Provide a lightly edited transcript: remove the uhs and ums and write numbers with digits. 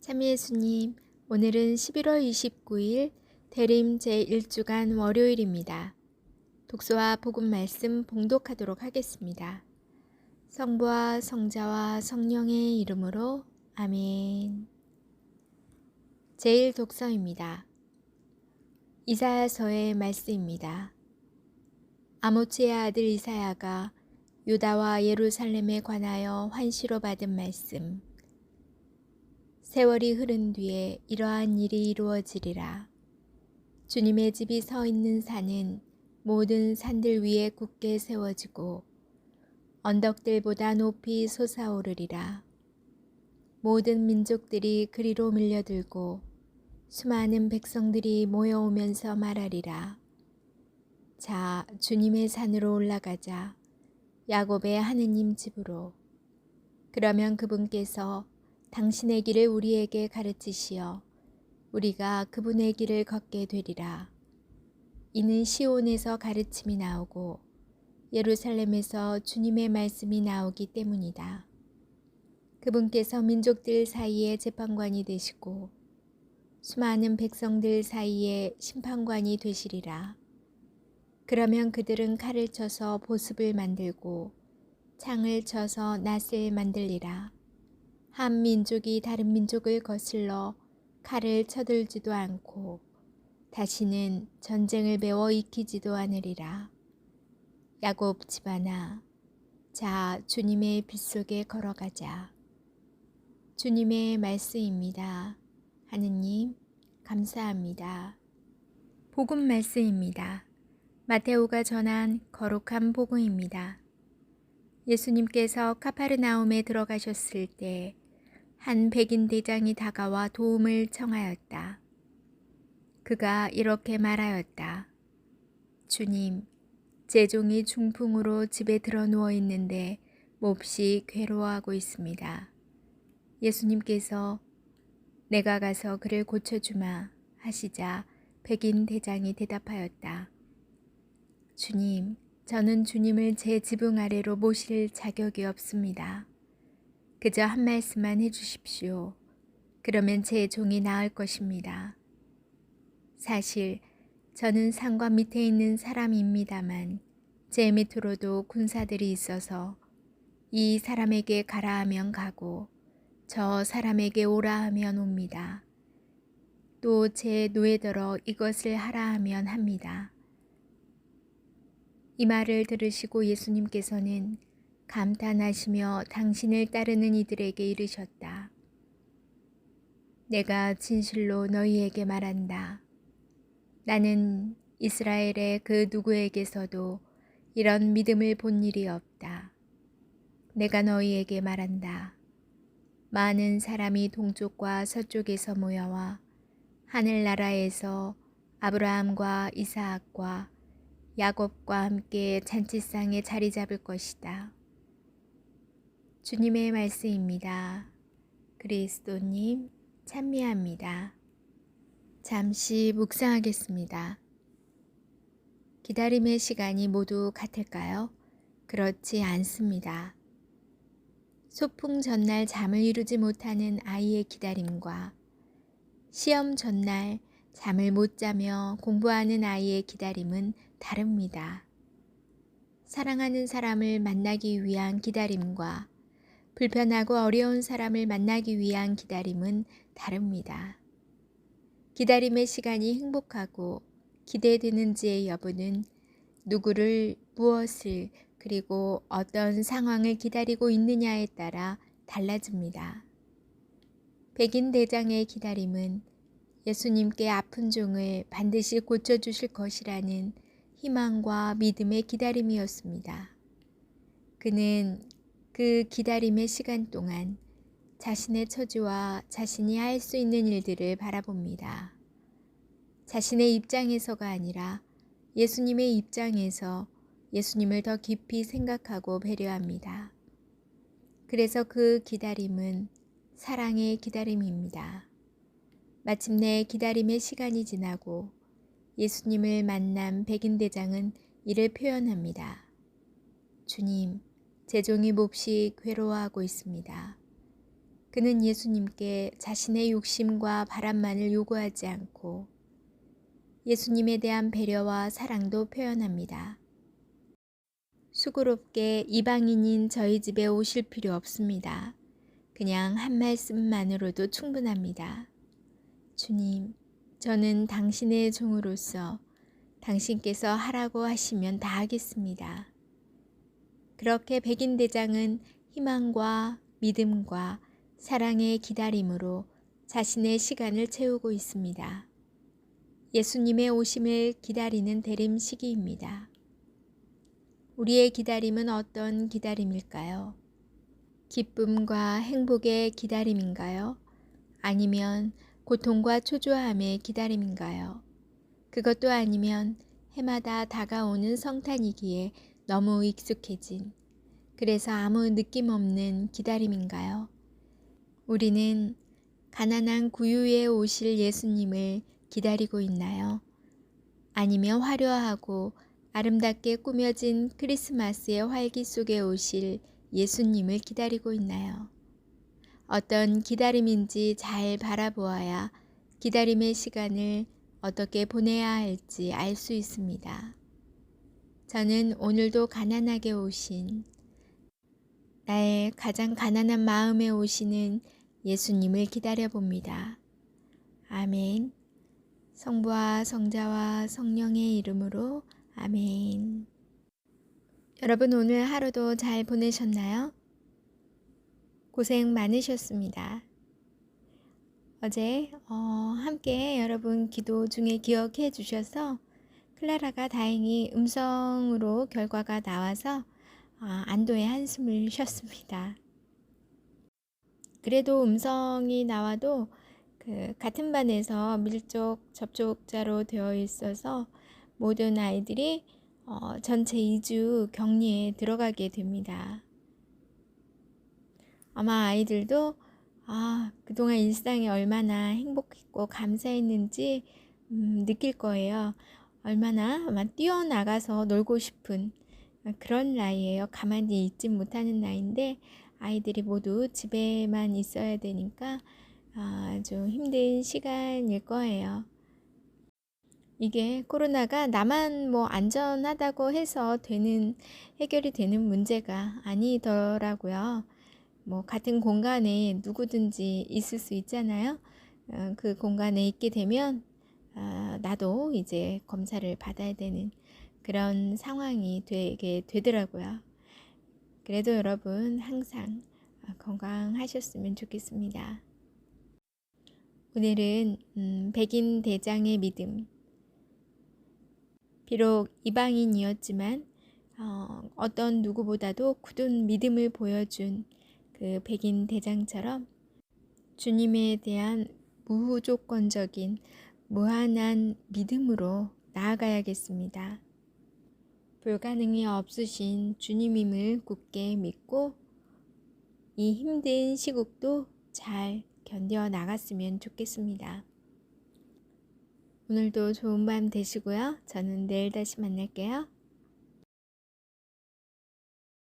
참 예수님, 오늘은 11월 29일 대림 제1주간 월요일입니다. 독서와 복음 말씀 봉독하도록 하겠습니다. 성부와 성자와 성령의 이름으로 아멘. 제1독서입니다. 이사야서의 말씀입니다. 아모츠의 아들 이사야가 유다와 예루살렘에 관하여 환시로 받은 말씀. 세월이 흐른 뒤에 이러한 일이 이루어지리라. 주님의 집이 서 있는 산은 모든 산들 위에 굳게 세워지고 언덕들보다 높이 솟아오르리라. 모든 민족들이 그리로 밀려들고 수많은 백성들이 모여오면서 말하리라. 자, 주님의 산으로 올라가자. 야곱의 하느님 집으로. 그러면 그분께서 당신의 길을 우리에게 가르치시어 우리가 그분의 길을 걷게 되리라. 이는 시온에서 가르침이 나오고 예루살렘에서 주님의 말씀이 나오기 때문이다. 그분께서 민족들 사이에 재판관이 되시고 수많은 백성들 사이에 심판관이 되시리라. 그러면 그들은 칼을 쳐서 보습을 만들고 창을 쳐서 낫을 만들리라. 한 민족이 다른 민족을 거슬러 칼을 쳐들지도 않고 다시는 전쟁을 배워 익히지도 않으리라. 야곱 집안아, 자, 주님의 빛 속에 걸어가자. 주님의 말씀입니다. 하느님, 감사합니다. 복음 말씀입니다. 마테오가 전한 거룩한 복음입니다. 예수님께서 카파르나움에 들어가셨을 때 한 백인 대장이 다가와 도움을 청하였다. 그가 이렇게 말하였다. 주님, 제 종이 중풍으로 집에 들어 누워 있는데 몹시 괴로워하고 있습니다. 예수님께서 내가 가서 그를 고쳐주마 하시자 백인 대장이 대답하였다. 주님, 저는 주님을 제 지붕 아래로 모실 자격이 없습니다. 그저 한 말씀만 해주십시오. 그러면 제 종이 나을 것입니다. 사실 저는 산과 밑에 있는 사람입니다만 제 밑으로도 군사들이 있어서 이 사람에게 가라 하면 가고 저 사람에게 오라 하면 옵니다. 또 제 노예더러 이것을 하라 하면 합니다. 이 말을 들으시고 예수님께서는 감탄하시며 당신을 따르는 이들에게 이르셨다. 내가 진실로 너희에게 말한다. 나는 이스라엘의 그 누구에게서도 이런 믿음을 본 일이 없다. 내가 너희에게 말한다. 많은 사람이 동쪽과 서쪽에서 모여와 하늘나라에서 아브라함과 이사학과 야곱과 함께 잔치상에 자리 잡을 것이다. 주님의 말씀입니다. 그리스도님, 찬미합니다. 잠시 묵상하겠습니다. 기다림의 시간이 모두 같을까요? 그렇지 않습니다. 소풍 전날 잠을 이루지 못하는 아이의 기다림과 시험 전날 잠을 못 자며 공부하는 아이의 기다림은 다릅니다. 사랑하는 사람을 만나기 위한 기다림과 불편하고 어려운 사람을 만나기 위한 기다림은 다릅니다. 기다림의 시간이 행복하고 기대되는지의 여부는 누구를, 무엇을, 그리고 어떤 상황을 기다리고 있느냐에 따라 달라집니다. 백인 대장의 기다림은 예수님께 아픈 종을 반드시 고쳐주실 것이라는 희망과 믿음의 기다림이었습니다. 그는 그 기다림의 시간 동안 자신의 처지와 자신이 할 수 있는 일들을 바라봅니다. 자신의 입장에서가 아니라 예수님의 입장에서 예수님을 더 깊이 생각하고 배려합니다. 그래서 그 기다림은 사랑의 기다림입니다. 마침내 기다림의 시간이 지나고 예수님을 만난 백인 대장은 이를 표현합니다. 주님, 제 종이 몹시 괴로워하고 있습니다. 그는 예수님께 자신의 욕심과 바람만을 요구하지 않고 예수님에 대한 배려와 사랑도 표현합니다. 수고롭게 이방인인 저희 집에 오실 필요 없습니다. 그냥 한 말씀만으로도 충분합니다. 주님, 저는 당신의 종으로서 당신께서 하라고 하시면 다 하겠습니다. 그렇게 백인 대장은 희망과 믿음과 사랑의 기다림으로 자신의 시간을 채우고 있습니다. 예수님의 오심을 기다리는 대림 시기입니다. 우리의 기다림은 어떤 기다림일까요? 기쁨과 행복의 기다림인가요? 아니면 고통과 초조함의 기다림인가요? 그것도 아니면 해마다 다가오는 성탄이기에 너무 익숙해진, 그래서 아무 느낌 없는 기다림인가요? 우리는 가난한 구유에 오실 예수님을 기다리고 있나요? 아니면 화려하고 아름답게 꾸며진 크리스마스의 활기 속에 오실 예수님을 기다리고 있나요? 어떤 기다림인지 잘 바라보아야 기다림의 시간을 어떻게 보내야 할지 알 수 있습니다. 저는 오늘도 가난하게 오신, 나의 가장 가난한 마음에 오시는 예수님을 기다려봅니다. 아멘. 성부와 성자와 성령의 이름으로 아멘. 여러분 오늘 하루도 잘 보내셨나요? 고생 많으셨습니다. 어제 함께 여러분 기도 중에 기억해 주셔서 클라라가 다행히 음성으로 결과가 나와서 안도의 한숨을 쉬었습니다. 그래도 음성이 나와도 같은 반에서 밀접 접촉자로 되어 있어서 모든 아이들이 전체 2주 격리에 들어가게 됩니다. 아마 아이들도 그동안 일상이 얼마나 행복했고 감사했는지 느낄 거예요. 얼마나 아마 뛰어나가서 놀고 싶은 그런 나이예요. 가만히 있지 못하는 나이인데 아이들이 모두 집에만 있어야 되니까 아주 힘든 시간일 거예요. 이게 코로나가 나만 안전하다고 해서 해결이 되는 문제가 아니더라고요. 같은 공간에 누구든지 있을 수 있잖아요. 그 공간에 있게 되면 나도 이제 검사를 받아야 되는 그런 상황이 되게 되더라고요. 그래도 여러분 항상 건강하셨으면 좋겠습니다. 오늘은 백인 대장의 믿음. 비록 이방인이었지만 어떤 누구보다도 굳은 믿음을 보여준 그 백인 대장처럼 주님에 대한 무조건적인 무한한 믿음으로 나아가야겠습니다. 불가능이 없으신 주님임을 굳게 믿고 이 힘든 시국도 잘 견뎌 나갔으면 좋겠습니다. 오늘도 좋은 밤 되시고요. 저는 내일 다시 만날게요.